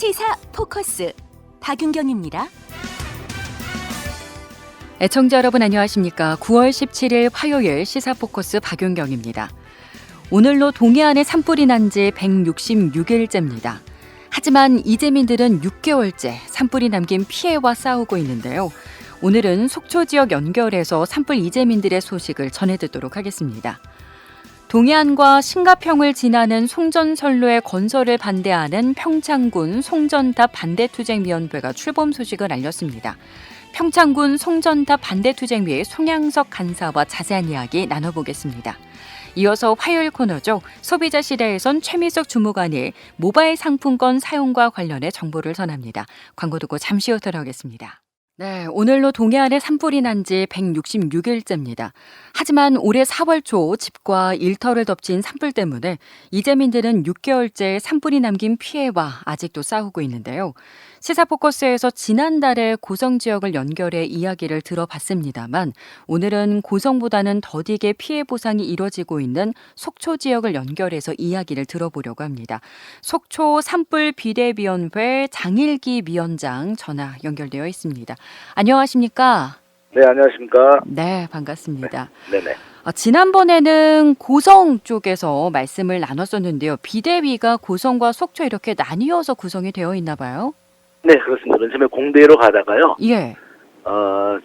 시사 포커스 박윤경입니다. 애청자 여러분 안녕하십니까? 9월 17일 화요일 시사 포커스 박윤경입니다. 오늘로 동해안에 산불이 난 지 166일째입니다. 하지만 이재민들은 6개월째 산불이 남긴 피해와 싸우고 있는데요. 오늘은 속초 지역 연결해서 산불 이재민들의 소식을 전해듣도록 하겠습니다. 동해안과 신가평을 지나는 송전선로의 건설을 반대하는 평창군 송전탑 반대투쟁위원회가 출범 소식을 알렸습니다. 평창군 송전탑 반대투쟁위 송양석 간사와 자세한 이야기 나눠보겠습니다. 이어서 화요일 코너죠. 소비자 시대에선 최미숙 주무관이 모바일 상품권 사용과 관련해 정보를 전합니다. 광고 듣고 잠시 후 돌아오겠습니다. 네, 오늘로 동해안에 산불이 난 지 166일째입니다. 하지만 올해 4월 초 집과 일터를 덮친 산불 때문에 이재민들은 6개월째 산불이 남긴 피해와 아직도 싸우고 있는데요. 시사포커스에서 지난달에 고성 지역을 연결해 이야기를 들어봤습니다만 오늘은 고성보다는 더디게 피해 보상이 이뤄지고 있는 속초 지역을 연결해서 이야기를 들어보려고 합니다. 속초 산불 비대위원회 장일기 위원장 전화 연결되어 있습니다. 안녕하십니까? 네, 안녕하십니까? 네, 반갑습니다. 네네. 지난번에는 고성 쪽에서 말씀을 나눴었는데요. 비대위가 고성과 속초 이렇게 나뉘어서 구성이 되어 있나 봐요? 네, 그렇습니다. 맨 처음에 공대로 가다가요. 예.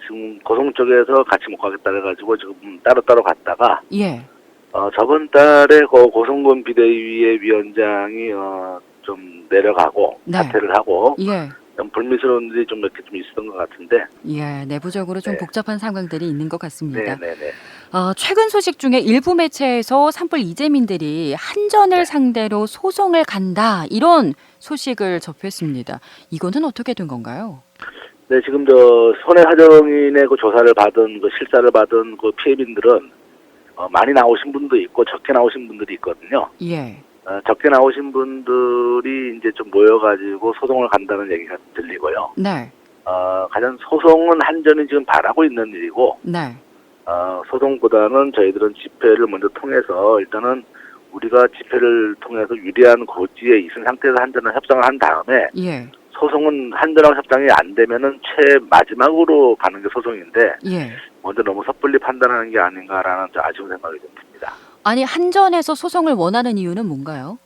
지금 고성 쪽에서 같이 못 가겠다 해가지고 지금 따로따로 갔다가, 예. 저번 달에 고성군 비대위의 위원장이, 좀 내려가고, 네. 사퇴를 하고, 예. 좀 불미스러운 일이 좀 몇 개 좀 있었던 것 같은데. 예, 내부적으로 좀 네. 복잡한 상황들이 있는 것 같습니다. 네네네. 최근 소식 중에 일부 매체에서 산불 이재민들이 한전을 네. 상대로 소송을 간다 이런 소식을 접했습니다. 이거는 어떻게 된 건가요? 네, 지금 손해사정인의 그 조사를 받은, 실사를 받은 그 피해민들은, 많이 나오신 분도 있고 적게 나오신 분들이 있거든요. 예. 적게 나오신 분들이 이제 좀 모여가지고 소송을 간다는 얘기가 들리고요. 네. 가장 소송은 한전이 지금 바라고 있는 일이고, 네. 소송보다는 저희들은 집회를 먼저 통해서 일단은 우리가 집회를 통해서 유리한 고지에 있은 상태에서 한전을 협상을 한 다음에, 예. 소송은 한전하고 협상이 안 되면은 마지막으로 가는 게 소송인데, 예. 먼저 너무 섣불리 판단하는 게 아닌가라는 좀 아쉬운 생각이 좀 듭니다. 아니, 한전에서 소송을 원하는 이유는 뭔가요?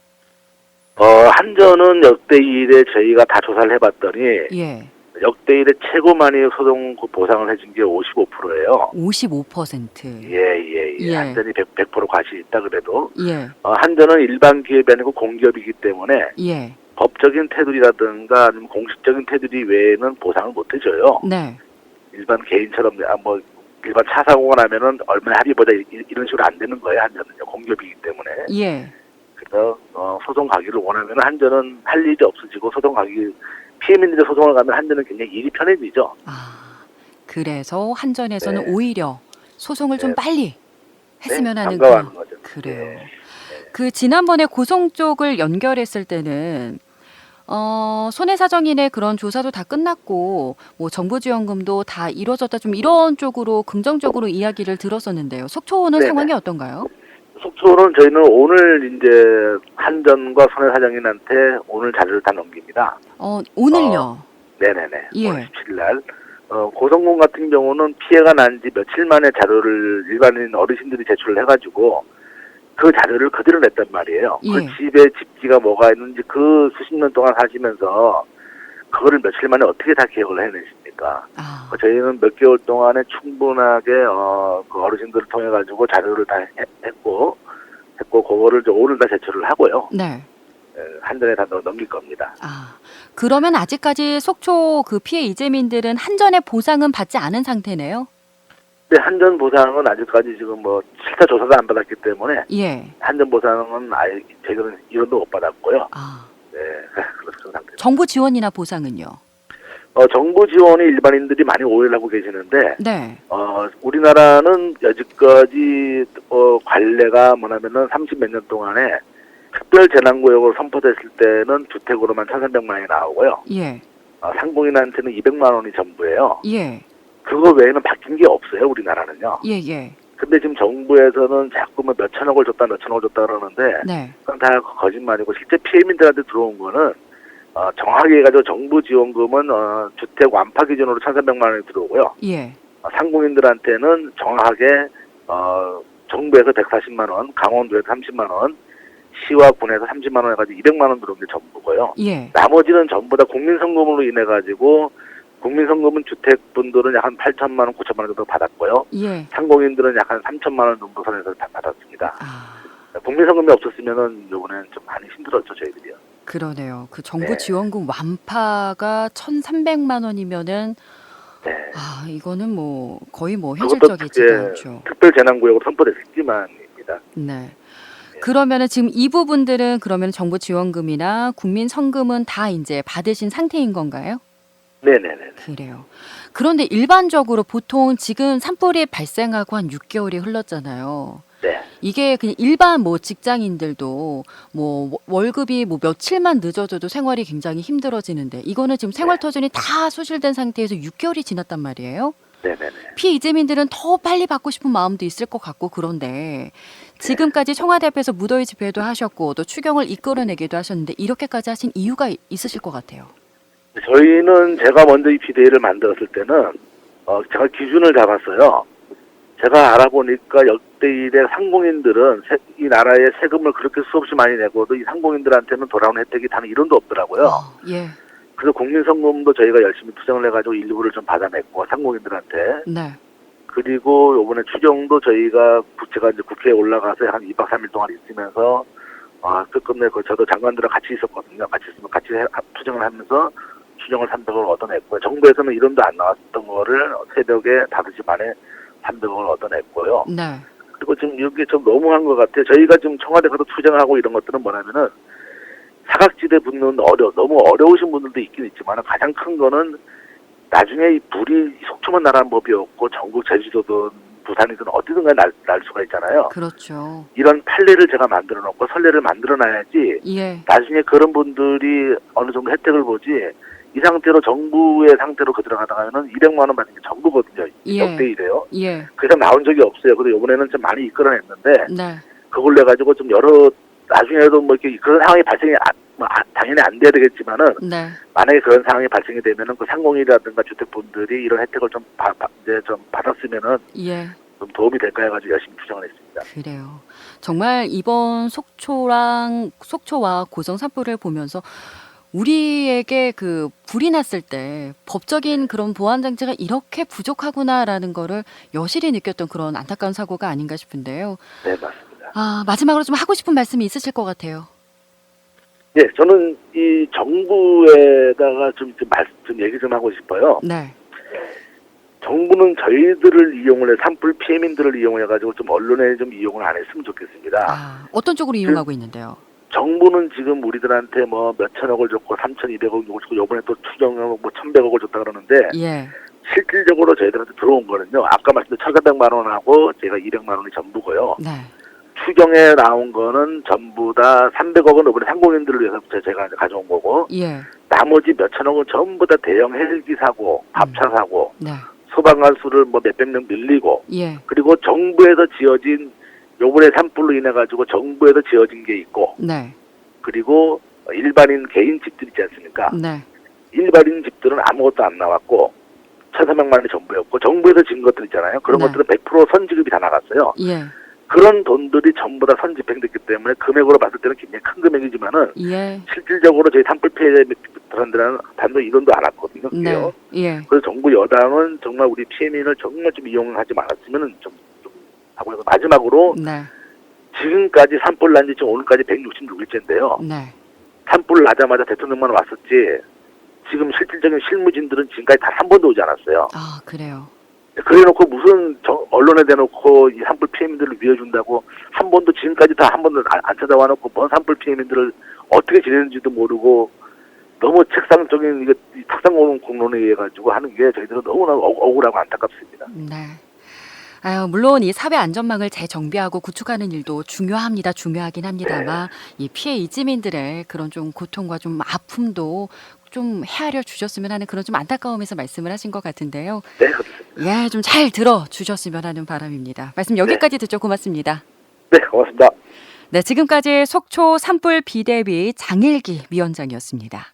한전은 역대 이래 저희가 다 조사를 해봤더니, 예. 역대 이래 최고 많이 소송 보상을 해준 게 55%예요. 55%. 예. 한전이 100% 과실이 있다 그래도. 예. 한전은 일반 기업이 아니고 공기업이기 때문에 예. 법적인 테두리라든가 아니면 공식적인 테두리 외에는 보상을 못 해줘요. 네. 일반 개인처럼 일반 차 사고가 나면은 얼마나 합의보다 이런 식으로 안 되는 거예요. 한전은요. 공기업이기 때문에. 예. 그래서 소송 가기를 원하면 한전은 할 일이 없어지고 피해민들의 소송을 가면 한전은 굉장히 일이 편해지죠. 그래서 한전에서는 네. 오히려 소송을 좀 네. 빨리 했으면 하는 반가워하는 거죠. 그래요. 네. 지난번에 고성 쪽을 연결했을 때는 손해사정인의 그런 조사도 다 끝났고 뭐 정부 지원금도 다 이루어졌다 좀 이런 쪽으로 긍정적으로 이야기를 들었었는데요. 속초는 네네. 상황이 어떤가요? 속초는 저희는 오늘 이제 한전과 손해사정인한테 오늘 자료를 다 넘깁니다. 오늘요. 네네네. 예. 오늘 17일 날. 고성군 같은 경우는 피해가 난 지 며칠 만에 자료를 일반인 어르신들이 제출을 해가지고 그 자료를 그대로 냈단 말이에요. 예. 그 집에 집기가 뭐가 있는지 그 수십 년 동안 사시면서 그거를 며칠 만에 어떻게 다 기억을 해내십니까? 저희는 몇 개월 동안에 충분하게 그 어르신들을 통해 가지고 자료를 다 했고 그거를 오늘 다 제출을 하고요. 네. 한전에 다 넘길 겁니다. 그러면 아직까지 속초 그 피해 이재민들은 한전의 보상은 받지 않은 상태네요? 네, 한전 보상은 아직까지 지금 실타 조사도 안 받았기 때문에 예. 한전 보상은 아예 저희는 이론도 못 받았고요. 네, 그런 상태. 정부 지원이나 보상은요? 정부 지원이 일반인들이 많이 오해를 하고 계시는데, 네. 우리나라는 여지까지 관례가 뭐냐면은 30몇 년 동안에 특별 재난구역으로 선포됐을 때는 주택으로만 1,300만 원이 나오고요. 예. 상공인한테는 200만 원이 전부예요. 예. 그거 외에는 바뀐 게 없어요, 우리나라는요. 예. 근데 지금 정부에서는 자꾸 몇 천억을 줬다 그러는데, 네. 그건 다 거짓말이고, 실제 피해민들한테 들어온 거는 정확히 해가지고 정부 지원금은 주택 완파 기준으로 1,300만 원이 들어오고요. 예. 상공인들한테는 정확하게 정부에서 140만 원, 강원도에서 30만 원, 시와 군에서 30만 원 해가지고 200만 원 들어온 게 전부고요. 예. 나머지는 전부 다 국민성금으로 인해 가지고 국민성금은 주택분들은 약 한 8천만 원, 9천만 원 정도 받았고요. 예. 상공인들은 약 한 3천만 원 정도 선에서 다 받았습니다. 국민성금이 없었으면은 이번에는 좀 많이 힘들었죠, 저희들이요. 그러네요. 그 정부 네. 지원금 완파가 1,300만 원이면은 네. 이거는 뭐 거의 뭐 그것도 현실적이지가 않죠. 특별 재난구역으로 선포됐지만입니다. 네. 그러면은 지금 이 부분들은 그러면 정부 지원금이나 국민 성금은 다 이제 받으신 상태인 건가요? 네네네. 그래요. 그런데 일반적으로 보통 지금 산불이 발생하고 한 6개월이 흘렀잖아요. 네. 이게 그냥 일반 뭐 직장인들도 뭐 월급이 뭐 며칠만 늦어져도 생활이 굉장히 힘들어지는데 이거는 지금 생활터전이 다 소실된 상태에서 6개월이 지났단 말이에요. 네네네. 피해 이재민들은 더 빨리 받고 싶은 마음도 있을 것 같고 그런데 지금까지 청와대 앞에서 무더위 집회도 하셨고 또 추경을 이끌어내기도 하셨는데 이렇게까지 하신 이유가 있으실 것 같아요. 저희는 제가 먼저 이 비대위를 만들었을 때는 제가 기준을 잡았어요. 제가 알아보니까 역대 일의 상공인들은 이 나라에 세금을 그렇게 수없이 많이 내고도 이 상공인들한테는 돌아오는 혜택이 단 1원도 없더라고요. 예. 그래서 국민성금도 저희가 열심히 투쟁을 해가지고 일부를 좀 받아냈고 상공인들한테. 네. 그리고 이번에 추경도 저희가 제가 이제 국회에 올라가서 한 2박 3일 동안 있으면서 끝끝내 저도 장관들랑 같이 있었거든요. 같이 있으면 같이 투쟁을 하면서 추경을 300억을 얻어냈고요. 정부에서는 1원도 안 나왔던 거를 새벽에 5시 반에 300억을 얻어냈고요. 네. 그리고 지금 이게 좀 너무한 것 같아요. 저희가 지금 청와대 가서 투쟁하고 이런 것들은 뭐냐면은 사각지대 붙는 너무 어려우신 분들도 있긴 있지만 가장 큰 거는 나중에 이 불이 속초만 나라는 법이 없고 전국 제주도든 부산이든 어디든가 날 수가 있잖아요. 그렇죠. 이런 판례를 제가 만들어 놓고 선례를 만들어 놔야지 예. 나중에 그런 분들이 어느 정도 혜택을 보지 이 상태로 정부의 상태로 그대로 가다가는 200만 원 받는 게 전부거든요. 예. 역대 이래요. 예. 그 이상 나온 적이 없어요. 그래서 이번에는 좀 많이 이끌어냈는데 네. 그걸 내 가지고 좀 나중에도 뭐 이렇게 그런 상황이 발생이 당연히 안 돼야 되겠지만은 네. 만약에 그런 상황이 발생이 되면은 그 상공이라든가 주택분들이 이런 혜택을 좀 이제 좀 받았으면은 예. 좀 도움이 될까 해가지고 열심히 투쟁을 했습니다. 그래요. 정말 이번 속초와 고성 산불을 보면서 우리에게 그 불이 났을 때 법적인 그런 보안 장치가 이렇게 부족하구나라는 거를 여실히 느꼈던 그런 안타까운 사고가 아닌가 싶은데요. 네, 맞습니다. 마지막으로 좀 하고 싶은 말씀이 있으실 것 같아요. 예, 저는 이 정부에다가 좀 얘기 좀 하고 싶어요. 네. 정부는 저희들을 이용을 해, 산불 피해민들을 이용해가지고 좀 언론에 좀 이용을 안 했으면 좋겠습니다. 어떤 쪽으로 이용하고 있는데요? 정부는 지금 우리들한테 뭐 몇천억을 줬고 3,200억을 줬고 요번에 또 추경을 뭐 1,100억을 줬다 그러는데 예. 실질적으로 저희들한테 들어온 거는요. 아까 말씀드린 1,400만 원하고 제가 200만 원이 전부고요. 네. 추경에 나온 거는 전부 다 300억은 이번에 상공인들을 위해서 제가 이제 가져온 거고 예. 나머지 몇천억은 전부 다 대형 헬기 사고, 밥차 사고, 네. 소방관 수를 뭐 몇백 명 늘리고 예. 그리고 정부에서 지어진 요번에 산불로 인해 가지고 정부에서 지어진 게 있고 네. 그리고 일반인 개인 집들 있지 않습니까? 네. 일반인 집들은 아무것도 안 나왔고 1,300만 원이 전부였고 정부에서 지은 것들 있잖아요. 그런 네. 것들은 100% 선지급이 다 나갔어요. 예. 그런 돈들이 전부 다 선집행됐기 때문에 금액으로 봤을 때는 굉장히 큰 금액이지만은 예. 실질적으로 저희 산불 피해 사람들은 단돈 1원도 안 왔거든요. 네. 예. 그래서 정부 여당은 정말 우리 피해민을 정말 좀 이용하지 말았으면 좀 하고 해서 마지막으로 네. 지금까지 산불 난 지 지금 오늘까지 166일째인데요. 네. 산불 나자마자 대통령만 왔었지 지금 실질적인 실무진들은 지금까지 단 한 번도 오지 않았어요. 그래요. 그래놓고 무슨 언론에 대놓고 이 산불 피해민들을 위해준다고 한 번도 지금까지 다 한 번도 안 찾아와 놓고 뭔 산불 피해민들을 어떻게 지내는지도 모르고 너무 책상적인 이게 탁상 공론에 의해 가지고 하는 게 저희들은 너무나 억울하고 안타깝습니다. 네. 물론 이 사회 안전망을 재정비하고 구축하는 일도 중요하긴 합니다만 이 피해 이주민들의 그런 좀 고통과 좀 아픔도 좀 헤아려 주셨으면 하는 그런 좀 안타까움에서 말씀을 하신 것 같은데요. 네, 그렇습니다. 예, 좀 잘 들어 주셨으면 하는 바람입니다. 말씀 여기까지 듣죠. 고맙습니다. 네, 고맙습니다. 네, 지금까지 속초 산불 비대위 장일기 위원장이었습니다.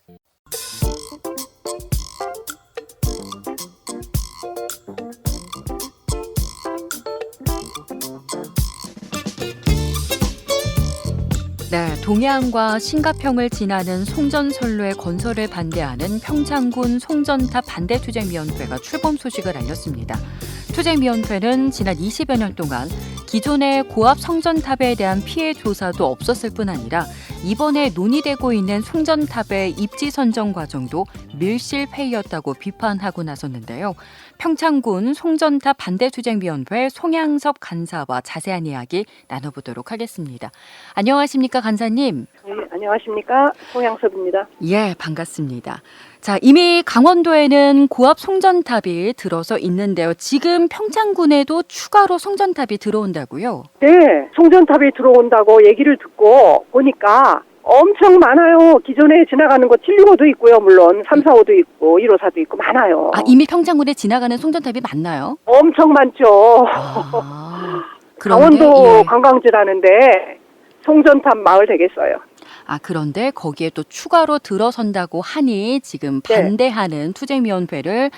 네, 동해안과 신가평을 지나는 송전선로의 건설을 반대하는 평창군 송전탑 반대투쟁위원회가 출범 소식을 알렸습니다. 투쟁위원회는 지난 20여 년 동안 기존의 고압 송전탑에 대한 피해 조사도 없었을 뿐 아니라 이번에 논의되고 있는 송전탑의 입지 선정 과정도 밀실회의였다고 비판하고 나섰는데요. 평창군 송전탑 반대투쟁위원회 송양섭 간사와 자세한 이야기 나눠보도록 하겠습니다. 안녕하십니까, 간사님? 네, 안녕하십니까. 송양섭입니다. 예, 반갑습니다. 자, 이미 강원도에는 고압 송전탑이 들어서 있는데요. 지금 평창군에도 추가로 송전탑이 들어온다고요? 네, 송전탑이 들어온다고 얘기를 듣고 보니까 엄청 많아요. 기존에 지나가는 거 765도 있고요. 물론 345도 있고 154도 있고 많아요. 아, 이미 평창군에 지나가는 송전탑이 많나요? 엄청 많죠. 그런데, 강원도 예. 관광지라는데 송전탑 마을 되겠어요. 아, 그런데 거기에 또 추가로 들어선다고 하니 지금 네. 반대하는 투쟁위원회를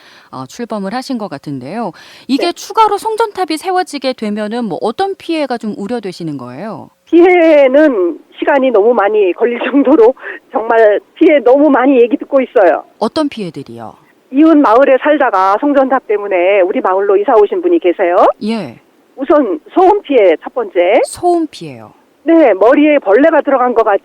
출범을 하신 것 같은데요. 이게 네. 추가로 송전탑이 세워지게 되면은 뭐 어떤 피해가 좀 우려되시는 거예요? 피해는 시간이 너무 많이 걸릴 정도로 정말 피해 너무 많이 얘기 듣고 있어요. 어떤 피해들이요? 이웃 마을에 살다가 송전탑 때문에 우리 마을로 이사 오신 분이 계세요. 예, 우선 소음 피해 첫 번째. 소음 피해요. 네, 머리에 벌레가 들어간 것 같이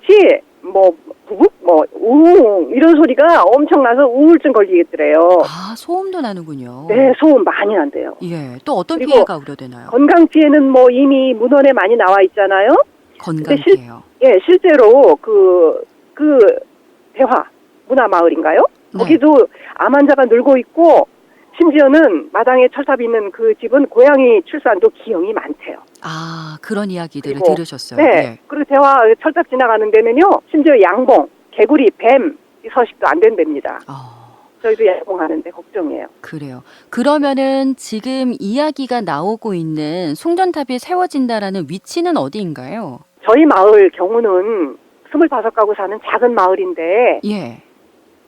뭐 부북 우웅 이런 소리가 엄청 나서 우울증 걸리겠더래요. 아, 소음도 나는군요. 네, 소음 많이 난대요. 예, 또 어떤 그리고 피해가 우려되나요? 건강 피해는 뭐 이미 문헌에 많이 나와 있잖아요. 건강 근데 실- 피해요. 예, 실제로 그 대화 문화 마을인가요? 네. 거기도 암 환자가 늘고 있고 심지어는 마당에 철탑이 있는 그 집은 고양이 출산도 기형이 많대요. 아, 그런 이야기들을 그리고- 들으셨어요. 네. 예. 그리고 대화 철탑 지나가는 데는요, 심지어 양봉, 개구리, 뱀 이 서식도 안 된답니다. 저희도 양봉하는데 걱정이에요. 그래요. 그러면은 지금 이야기가 나오고 있는 송전탑이 세워진다라는 위치는 어디인가요? 저희 마을 경우는 25가구 사는 작은 마을인데 예.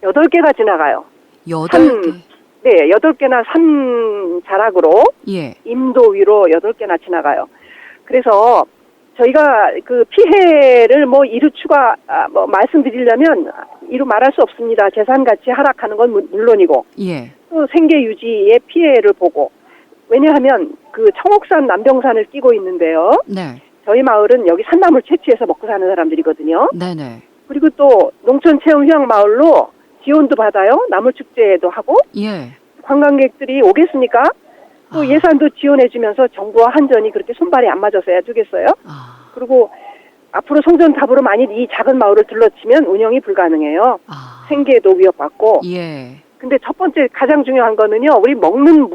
8개가 지나가요. 8개. 네, 8개나 산 자락으로 예. 임도 위로 8개나 지나가요. 그래서 저희가 그 피해를 뭐 이루 말씀드리려면 이루 말할 수 없습니다. 재산 가치 하락하는 건 물론이고 예. 또 생계 유지의 피해를 보고, 왜냐하면 그 청옥산 남병산을 끼고 있는데요. 네. 저희 마을은 여기 산나물 채취해서 먹고 사는 사람들이거든요. 네네. 그리고 또 농촌 체험 휴양 마을로 지원도 받아요. 나물 축제도 하고. 예. 관광객들이 오겠습니까? 또 아. 예산도 지원해주면서 정부와 한전이 그렇게 손발이 안 맞아서 해주겠어요? 아. 그리고 앞으로 송전탑으로 만일 이 작은 마을을 들러치면 운영이 불가능해요. 아. 생계도 위협받고. 예. 근데 첫 번째 가장 중요한 거는요. 우리 먹는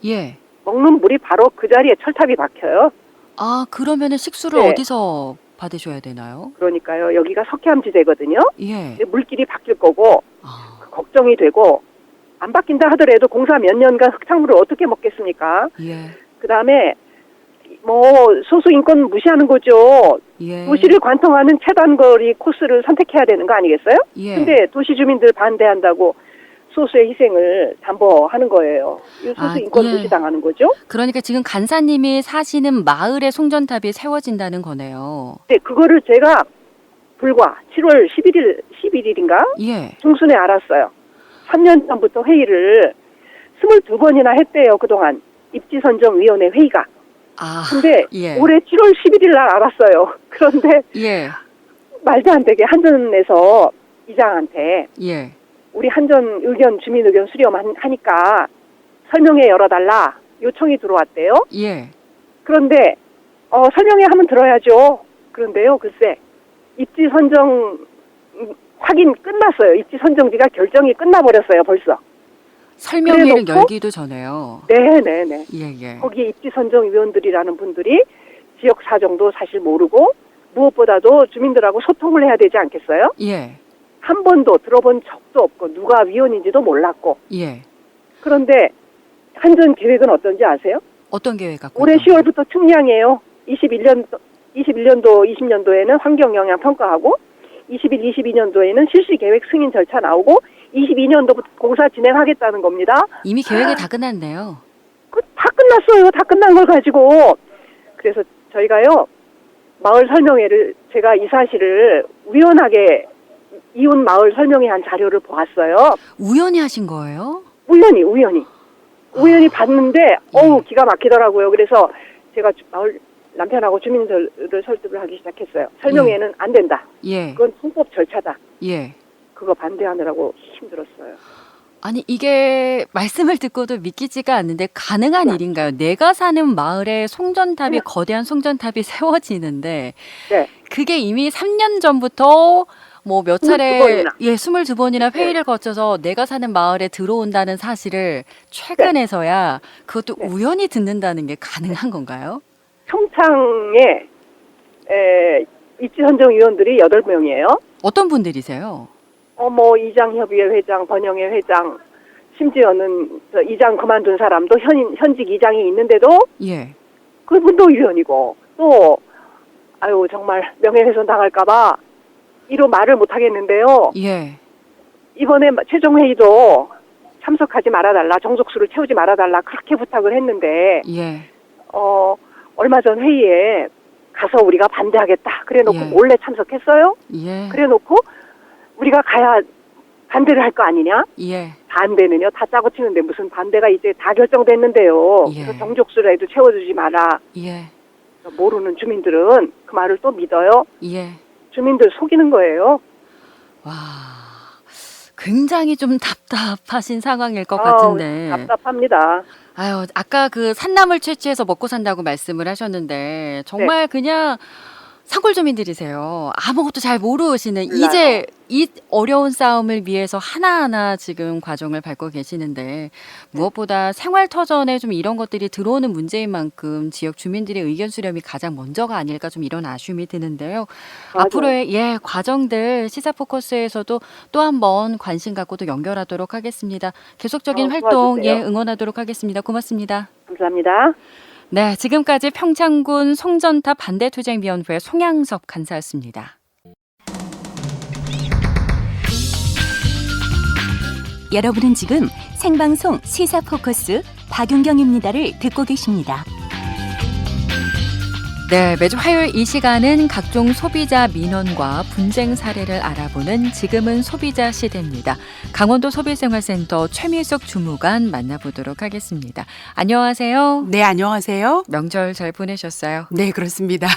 예. 물이 바로 그 자리에 철탑이 박혀요. 아, 그러면은 식수를 네. 어디서 받으셔야 되나요? 그러니까요. 여기가 석회암지대거든요. 예. 근데 물길이 바뀔 거고 아. 걱정이 되고, 안 바뀐다 하더라도 공사 몇 년간 흙탕물을 어떻게 먹겠습니까? 예. 그다음에 뭐 소수 인권 무시하는 거죠. 예. 도시를 관통하는 최단거리 코스를 선택해야 되는 거 아니겠어요? 예. 근데 도시 주민들 반대한다고 소수의 희생을 담보하는 거예요. 이 소수 아, 인권 예. 무시당하는 거죠. 그러니까 지금 간사님이 사시는 마을에 송전탑이 세워진다는 거네요. 네, 그거를 제가 불과 7월 11일인가 예. 중순에 알았어요. 3년 전부터 회의를 22번이나 했대요. 그동안 입지선정위원회 회의가. 아. 근데 예. 올해 7월 11일 날 알았어요. 그런데 예. 말도 안 되게 한전에서 이장한테 예. 우리 한전 주민 의견 수렴하니까 설명회 열어달라 요청이 들어왔대요. 예. 그런데 설명회 하면 들어야죠. 그런데요, 글쎄 입지 선정 확인 끝났어요. 입지 선정지가 결정이 끝나버렸어요, 벌써. 설명회를 그래놓고- 열기도 전에요. 네네네. 예. 거기에 입지 선정위원들이라는 분들이 지역 사정도 사실 모르고 무엇보다도 주민들하고 소통을 해야 되지 않겠어요? 예. 한 번도 들어본 적도 없고 누가 위원인지도 몰랐고. 예. 그런데 한전 계획은 어떤지 아세요? 어떤 계획 갖고 올해 있던 10월부터 특량이에요. 21년도, 20년도에는 환경영향 평가하고 22년도에는 실시계획 승인 절차 나오고 22년도부터 공사 진행하겠다는 겁니다. 이미 계획이 다 끝났네요. 다 끝났어요. 다 끝난 걸 가지고. 그래서 저희가요, 마을 설명회를 제가 이 사실을 우연하게 이웃 마을 설명회 한 자료를 보았어요. 우연히 하신 거예요? 우연히 봤는데 기가 막히더라고요. 그래서 제가 마을 남편하고 주민들을 설득을 하기 시작했어요. 설명회는 안 된다. 예. 그건 헌법 절차다. 예. 그거 반대하느라고 힘들었어요. 아니 이게 말씀을 듣고도 믿기지가 않는데 가능한 일인가요? 내가 사는 마을에 송전탑이 거대한 송전탑이 세워지는데 네. 그게 이미 3년 전부터 뭐 몇 차례 22번이나. 22번이나 회의를 거쳐서 내가 사는 마을에 들어온다는 사실을 최근에서야 그것도 네. 우연히 듣는다는 게 가능한 건가요? 평창에 입지선정위원들이 8명이에요. 어떤 분들이세요? 뭐 이장협의회 회장, 번영회 회장, 심지어는 저 이장 그만둔 사람도 현직 이장이 있는데도 예. 그분도 위원이고 또 정말 명예훼손 당할까봐 이로 말을 못 하겠는데요. 예. 이번에 최종 회의도 참석하지 말아달라, 정족수를 채우지 말아달라 그렇게 부탁을 했는데 예. 얼마 전 회의에 가서 우리가 반대하겠다 그래놓고 예. 몰래 참석했어요. 예. 그래놓고 우리가 가야 반대를 할 거 아니냐? 예. 반대는요 다 짜고 치는데 무슨 반대가 이제 다 결정됐는데요. 예. 그래서 정족수라도 채워주지 마라. 예. 모르는 주민들은 그 말을 또 믿어요. 예. 주민들 속이는 거예요. 와. 굉장히 좀 답답하신 상황일 것 같은데. 답답합니다. 아유, 아까 그 산나물 채취해서 먹고 산다고 말씀을 하셨는데 정말 그냥 산골 주민들이세요. 아무것도 잘 모르시는 몰라요. 이제 이 어려운 싸움을 위해서 하나하나 지금 과정을 밟고 계시는데 무엇보다 생활터전에 좀 이런 것들이 들어오는 문제인 만큼 지역 주민들의 의견 수렴이 가장 먼저가 아닐까 좀 이런 아쉬움이 드는데요. 맞아요. 앞으로의 과정들 시사 포커스에서도 또 한 번 관심 갖고 또 연결하도록 하겠습니다. 계속적인 활동 도와주세요. 응원하도록 하겠습니다. 고맙습니다. 감사합니다. 네, 지금까지 평창군 송전탑 반대투쟁위원회 송양섭 간사였습니다. 여러분은 지금 생방송 시사 포커스 박윤경입니다를 듣고 계십니다. 네, 매주 화요일 이 시간은 각종 소비자 민원과 분쟁 사례를 알아보는 지금은 소비자 시대입니다. 강원도 소비생활센터 최미숙 주무관 만나보도록 하겠습니다. 안녕하세요. 네, 안녕하세요. 명절 잘 보내셨어요? 네, 그렇습니다.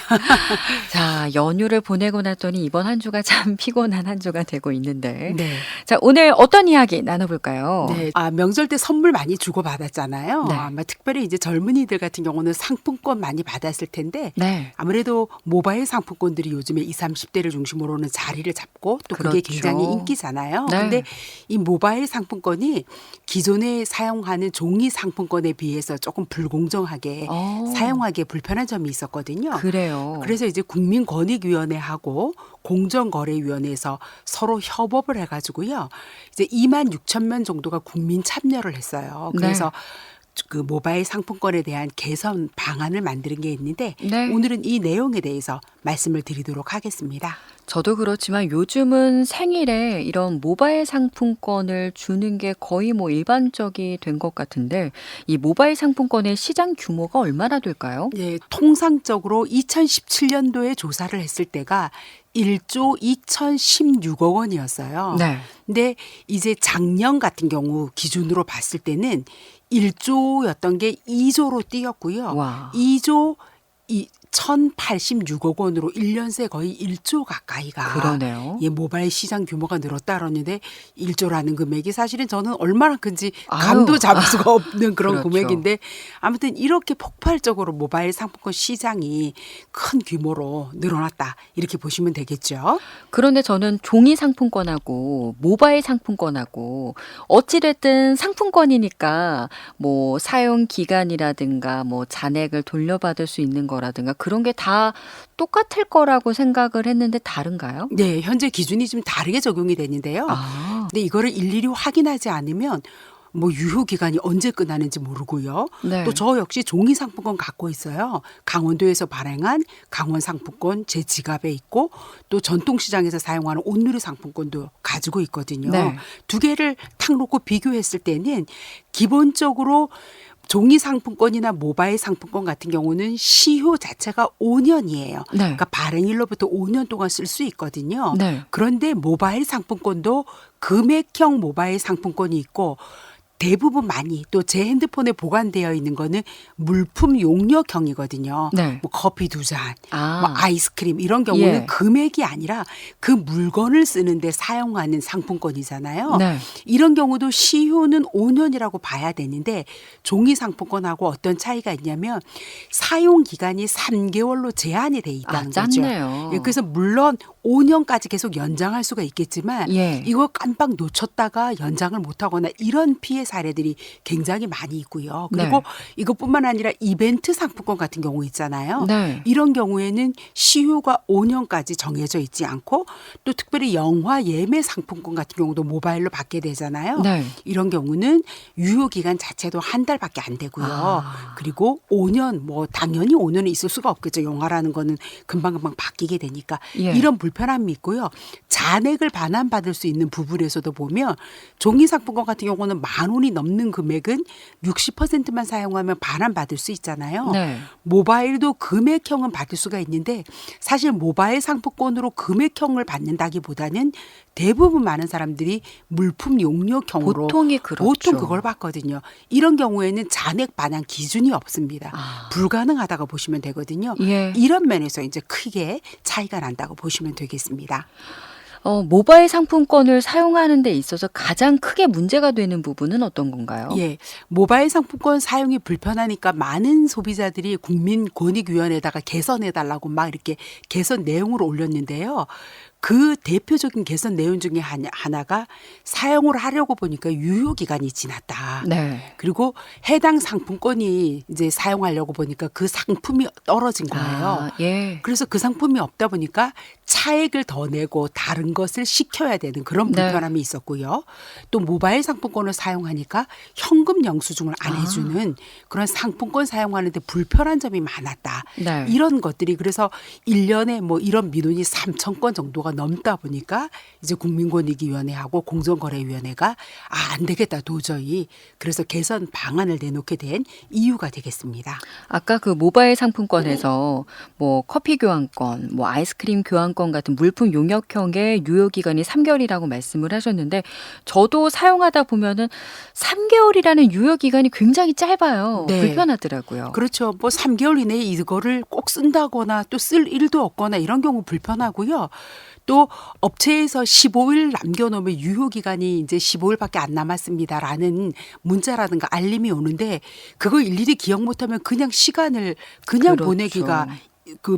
자, 연휴를 보내고 났더니 이번 한 주가 참 피곤한 한 주가 되고 있는데. 네. 자, 오늘 어떤 이야기 나눠볼까요? 네. 명절 때 선물 많이 주고받았잖아요. 네. 아마 특별히 이제 젊은이들 같은 경우는 상품권 많이 받았을 텐데 네. 아무래도 모바일 상품권들이 요즘에 20, 30대를 중심으로는 자리를 잡고 또 그게 그렇죠. 굉장히 인기잖아요. 네. 근데 이 모바일 상품권이 기존에 사용하는 종이 상품권에 비해서 조금 불공정하게 사용하기에 불편한 점이 있었거든요. 그래요. 그래서 이제 국민권익위원회하고 공정거래위원회에서 서로 협업을 해가지고요. 이제 2만 6천 명 정도가 국민 참여를 했어요. 그래서 그 모바일 상품권에 대한 개선 방안을 만드는 게 있는데 네. 오늘은 이 내용에 대해서 말씀을 드리도록 하겠습니다. 저도 그렇지만 요즘은 생일에 이런 모바일 상품권을 주는 게 거의 뭐 일반적이 된 것 같은데 이 모바일 상품권의 시장 규모가 얼마나 될까요? 네, 통상적으로 2017년도에 조사를 했을 때가 1조 2016억 원이었어요. 네. 근데 이제 작년 같은 경우 기준으로 봤을 때는 1조였던 게 2조로 뛰었고요. 와. 2조 1,086억 원으로 1년 새 거의 1조 가까이가 그러네요. 모바일 시장 규모가 늘었다 그러는데 1조라는 금액이 사실은 저는 얼마나 큰지 감도 잡을 수가 없는 그런 그렇죠. 금액인데 아무튼 이렇게 폭발적으로 모바일 상품권 시장이 큰 규모로 늘어났다 이렇게 보시면 되겠죠. 그런데 저는 종이 상품권하고 모바일 상품권하고 어찌됐든 상품권이니까 뭐 사용 기간이라든가 뭐 잔액을 돌려받을 수 있는 거라든가 그런 게 다 똑같을 거라고 생각을 했는데 다른가요? 네, 현재 기준이 좀 다르게 적용이 되는데요. 근데 이거를 일일이 확인하지 않으면 뭐 유효 기간이 언제 끝나는지 모르고요. 네. 또 저 역시 종이 상품권 갖고 있어요. 강원도에서 발행한 강원 상품권 제 지갑에 있고 또 전통시장에서 사용하는 온누리 상품권도 가지고 있거든요. 네. 두 개를 탁 놓고 비교했을 때는 기본적으로 종이 상품권이나 모바일 상품권 같은 경우는 시효 자체가 5년이에요. 네. 그러니까 발행일로부터 5년 동안 쓸 수 있거든요. 네. 그런데 모바일 상품권도 금액형 모바일 상품권이 있고 대부분 많이 또 제 핸드폰에 보관되어 있는 거는 물품 용역형이거든요. 네. 뭐 커피 2잔, 아. 뭐 아이스크림 이런 경우는 예. 금액이 아니라 그 물건을 쓰는데 사용하는 상품권이잖아요. 네. 이런 경우도 시효는 5년이라고 봐야 되는데 종이 상품권하고 어떤 차이가 있냐면 사용 기간이 3개월로 제한이 돼 있다는 거죠. 짧네요. 예, 그래서 물론 5년까지 계속 연장할 수가 있겠지만 예. 이거 깜빡 놓쳤다가 연장을 못하거나 이런 피해 사례들이 굉장히 많이 있고요. 그리고 네. 이것뿐만 아니라 이벤트 상품권 같은 경우 있잖아요. 네. 이런 경우에는 시효가 5년까지 정해져 있지 않고 또 특별히 영화 예매 상품권 같은 경우도 모바일로 받게 되잖아요. 네. 이런 경우는 유효 기간 자체도 한 달밖에 안 되고요. 아. 그리고 5년 뭐 당연히 5년은 있을 수가 없겠죠. 영화라는 거는 금방금방 바뀌게 되니까 예. 이런 불편함이 있고요. 잔액을 반환받을 수 있는 부분에서도 보면 종이 상품권 같은 경우는 10,000원이 넘는 금액은 60%만 사용하면 반환받을 수 있잖아요. 네. 모바일도 금액형은 받을 수가 있는데 사실 모바일 상품권으로 금액형을 받는다기보다는 대부분 많은 사람들이 물품 용역형으로 보통이 그렇죠. 보통 그걸 받거든요. 이런 경우에는 잔액 반환 기준이 없습니다. 아. 불가능하다고 보시면 되거든요. 예. 이런 면에서 이제 크게 차이가 난다고 보시면 되겠습니다. 모바일 상품권을 사용하는 데 있어서 가장 크게 문제가 되는 부분은 어떤 건가요? 예, 모바일 상품권 사용이 불편하니까 많은 소비자들이 국민권익위원회에다가 개선해달라고 막 이렇게 개선 내용을 올렸는데요. 그 대표적인 개선 내용 중에 하나가 사용을 하려고 보니까 유효 기간이 지났다. 네. 그리고 해당 상품권이 이제 사용하려고 보니까 그 상품이 떨어진 거예요. 아, 예. 그래서 그 상품이 없다 보니까 차액을 더 내고 다른 것을 시켜야 되는 그런 네. 불편함이 있었고요. 또 모바일 상품권을 사용하니까 현금 영수증을 안 해주는 그런 상품권 사용하는데 불편한 점이 많았다. 네. 이런 것들이 그래서 1년에 뭐 이런 민원이 3,000건 정도가 넘다 보니까 이제 국민권익위원회하고 공정거래위원회가 안 되겠다 도저히 그래서 개선 방안을 내놓게 된 이유가 되겠습니다. 아까 그 모바일 상품권에서 뭐 커피 교환권, 뭐 아이스크림 교환권 같은 물품 용역형의 유효 기간이 3개월이라고 말씀을 하셨는데 저도 사용하다 보면은 3개월이라는 유효 기간이 굉장히 짧아요. 네. 불편하더라고요. 그렇죠. 뭐 3개월 이내에 이거를 꼭 쓴다거나 또 쓸 일도 없거나 이런 경우 불편하고요. 또 업체에서 15일 남겨놓으면 유효기간이 이제 15일밖에 안 남았습니다라는 문자라든가 알림이 오는데 그거 일일이 기억 못하면 그냥 시간을 그냥 그렇죠. 보내기가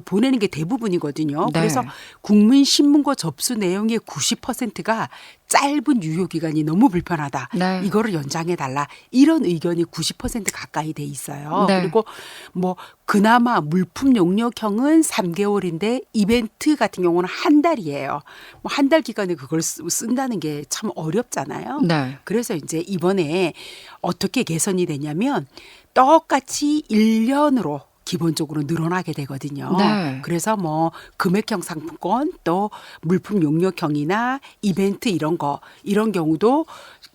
보내는 게 대부분이거든요. 네. 그래서 국민신문고 접수 내용의 90%가 짧은 유효 기간이 너무 불편하다. 네. 이거를 연장해 달라. 이런 의견이 90% 가까이 돼 있어요. 네. 그리고 뭐 그나마 물품 용역형은 3개월인데 이벤트 같은 경우는 한 달이에요. 뭐 한 달 기간에 그걸 쓴다는 게 참 어렵잖아요. 네. 그래서 이제 이번에 어떻게 개선이 되냐면 똑같이 1년으로 기본적으로 늘어나게 되거든요. 네. 그래서 뭐 금액형 상품권 또 물품 용역형이나 이벤트 이런 경우도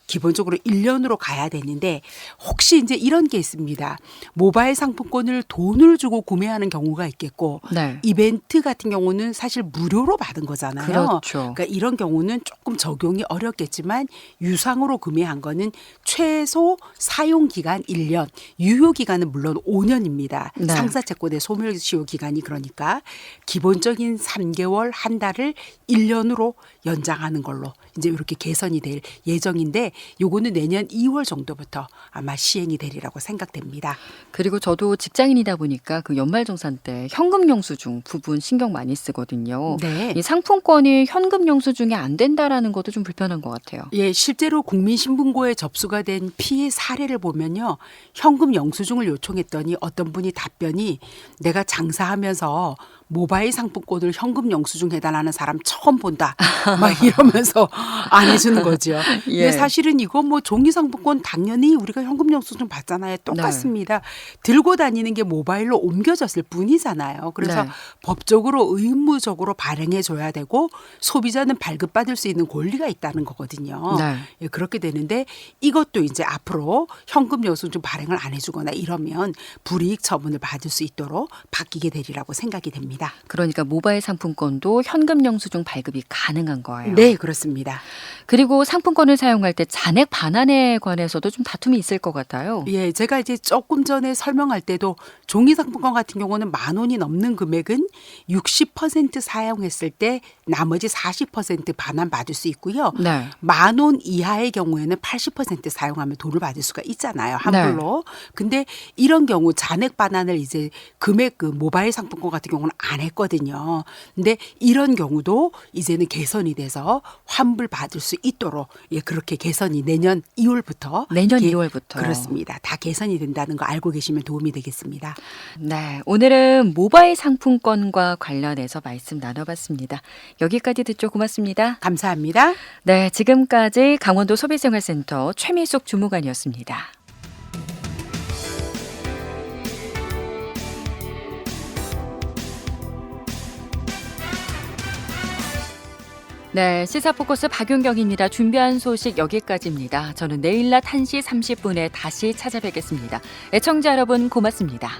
기본적으로 1년으로 가야 되는데 혹시 이제 이런 게 있습니다. 모바일 상품권을 돈을 주고 구매하는 경우가 있겠고 네. 이벤트 같은 경우는 사실 무료로 받은 거잖아요. 그렇죠. 그러니까 이런 경우는 조금 적용이 어렵겠지만 유상으로 구매한 거는 최소 사용 기간 1년, 유효 기간은 물론 5년입니다. 네. 상사채권의 소멸시효 기간이 그러니까 기본적인 3개월 한 달을 1년으로 연장하는 걸로 이제 이렇게 개선이 될 예정인데 요거는 내년 2월 정도부터 아마 시행이 되리라고 생각됩니다. 그리고 저도 직장인이다 보니까 그 연말정산 때 현금 영수증 부분 신경 많이 쓰거든요. 네. 이 상품권이 현금 영수증이 안 된다라는 것도 좀 불편한 것 같아요. 예, 실제로 국민신문고에 접수가 된 피해 사례를 보면요. 현금 영수증을 요청했더니 어떤 분이 답변이 내가 장사하면서 모바일 상품권을 현금 영수증 해달라는 사람 처음 본다. 막 이러면서 안 해주는 거죠. 예. 근데 사실은 이거 뭐 종이 상품권 당연히 우리가 현금 영수증 받잖아요. 똑같습니다. 들고 다니는 게 모바일로 옮겨졌을 뿐이잖아요. 그래서 네. 법적으로 의무적으로 발행해 줘야 되고 소비자는 발급받을 수 있는 권리가 있다는 거거든요. 네. 예, 그렇게 되는데 이것도 이제 앞으로 현금 영수증 발행을 안 해주거나 이러면 불이익 처분을 받을 수 있도록 바뀌게 되리라고 생각이 됩니다. 그러니까 모바일 상품권도 현금 영수증 발급이 가능한 거예요. 네, 그렇습니다. 그리고 상품권을 사용할 때 잔액 반환에 관해서도 좀 다툼이 있을 것 같아요. 예, 제가 이제 조금 전에 설명할 때도 종이 상품권 같은 경우는 10,000원이 넘는 금액은 60% 사용했을 때 나머지 40% 반환 받을 수 있고요. 네. 10,000원 이하의 경우에는 80% 사용하면 돈을 받을 수가 있잖아요. 환불로. 근데 이런 경우 잔액 반환을 이제 금액 그 모바일 상품권 같은 경우는 안 했거든요. 근데 이런 경우도 이제는 개선이 돼서 환불 받을 수 있도록 예, 그렇게 개선이 내년 2월부터 내년 2월부터. 그렇습니다. 다 개선이 된다는 거 알고 계시면 도움이 되겠습니다. 네, 오늘은 모바일 상품권과 관련해서 말씀 나눠봤습니다. 여기까지 듣죠. 고맙습니다. 감사합니다. 네, 지금까지 강원도 소비생활센터 최미숙 주무관이었습니다. 네, 시사포커스 박윤경입니다. 준비한 소식 여기까지입니다. 저는 내일 낮 1시 30분에 다시 찾아뵙겠습니다. 애청자 여러분 고맙습니다.